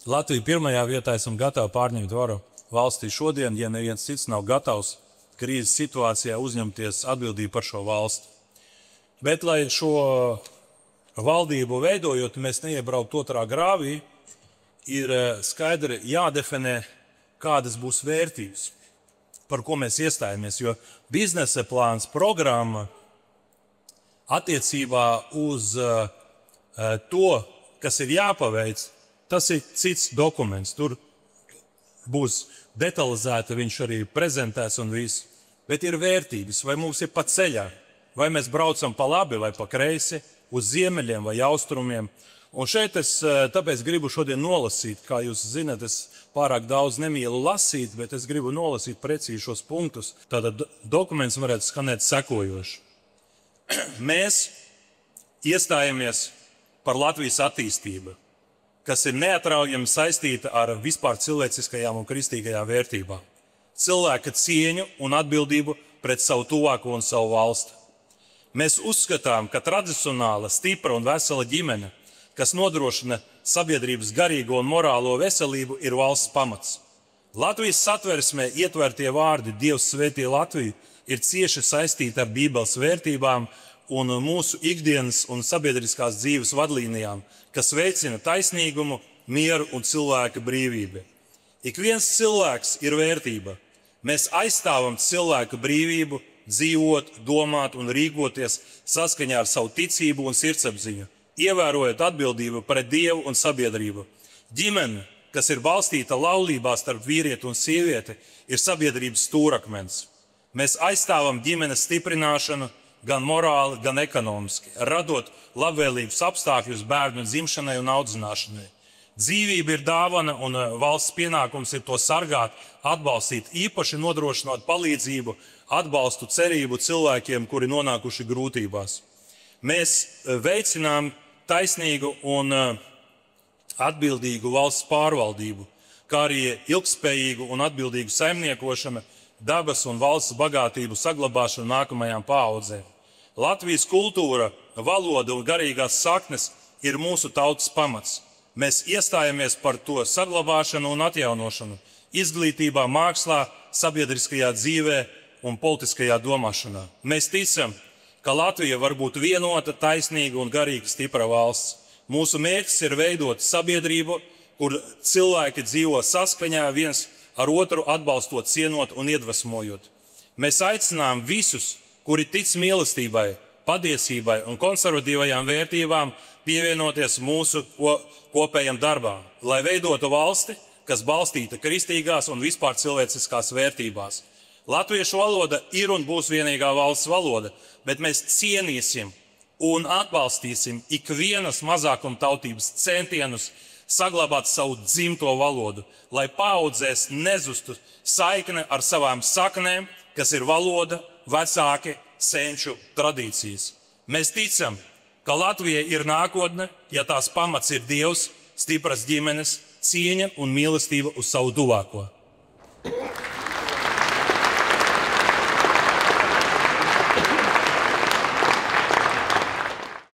Latvija pirmajā vietā esam gatavi pārņemt varu valstī šodien, ja neviens cits nav gatavs krīzes situācijā uzņemties atbildību par šo valsti. Bet, lai šo valdību veidojot, mēs neiebrauktu otrā grāvī, ir skaidri jādefinē, kādas būs vērtības, par ko mēs iestājamies, jo biznesa plāns, programma attiecībā uz to, kas ir jāpaveic, tas ir cits dokuments. Tur būs detalizēti, viņš arī prezentēs un viss. Bet ir vērtības, vai mums ir pa ceļā, vai mēs braucam pa labi vai pa kreisi, uz ziemeļiem vai austrumiem. Un šeit es tāpēc gribu šodien nolasīt, kā jūs zināt, es pārāk daudz nemīlu lasīt, bet es gribu nolasīt precīzi šos punktus. Tātad dokuments varētu skanēt sekojoši. Mēs iestājamies par Latvijas attīstību, kas ir neatraujami saistīta ar vispār cilvēciskajām un kristīgajām vērtībām. Cilvēka cieņu un atbildību pret savu tuvāko un savu valsti. Mēs uzskatām, ka tradicionāla, stipra un vesela ģimene, kas nodrošina sabiedrības garīgo un morālo veselību, ir valsts pamats. Latvijas satversmē ietvertie vārdi Dievs svētī Latviju ir cieši saistīti ar Bībeles vērtībām un mūsu ikdienas un sabiedriskās dzīves vadlīnijām, kas veicina taisnīgumu, mieru un cilvēka brīvību. Ik viens cilvēks ir vērtība. Mēs aizstāvam cilvēka brīvību, dzīvot, domāt un rīkoties saskaņā ar savu ticību un sirdsapziņu, ievērojot atbildību pret Dievu un sabiedrību. Ģimene, kas ir balstīta laulībā starp vīrieti un sievieti, ir sabiedrības stūrakmens. Mēs aizstāvam ģimenes stiprināšanu gan morāli, gan ekonomiski, radot labvēlīgus apstākļus bērnu dzimšanai un audzināšanai. Dzīvība ir dāvana un valsts pienākums ir to sargāt, atbalstīt, īpaši nodrošinot palīdzību, atbalstu, cerību cilvēkiem, kuri nonākuši grūtībās. Mēs veicinām taisnīgu un atbildīgu valsts pārvaldību, kā arī ilgspējīgu un atbildīgu saimniekošanu, dabas un valsts bagātību saglabāšanu nākamajām paaudzēm. Latvijas kultūra, valoda un garīgās saknes ir mūsu tautas pamats. Mēs iestājamies par to saglabāšanu un atjaunošanu izglītībā, mākslā, sabiedriskajā dzīvē un politiskajā domāšanā. Mēs ticam, ka Latvija var būt vienota, taisnīga un garīga stipra valsts. Mūsu mērķis ir veidot sabiedrību, kur cilvēki dzīvo saskaņā viens ar otru, atbalstot, cienot un iedvesmojot. Mēs aicinām visus, kuri tic mīlestībai, patiesībai un konservatīvajām vērtībām, pievienoties mūsu kopējam darbām, lai veidotu valsti, kas balstīta kristīgās un vispār cilvēciskās vērtībās. Latviešu valoda ir un būs vienīgā valsts valoda, bet mēs cienīsim un atbalstīsim ikvienas mazākumtautības centienus saglabāt savu dzimto valodu, lai paaudzēs nezustu saikne ar savām saknēm, kas ir valoda, vecāki, senču tradīcijas. Mēs ticam, ka Latvijai ir nākotne, ja tās pamats ir Dievs, stipras ģimenes, cieņa un mīlestība uz savu tuvāko.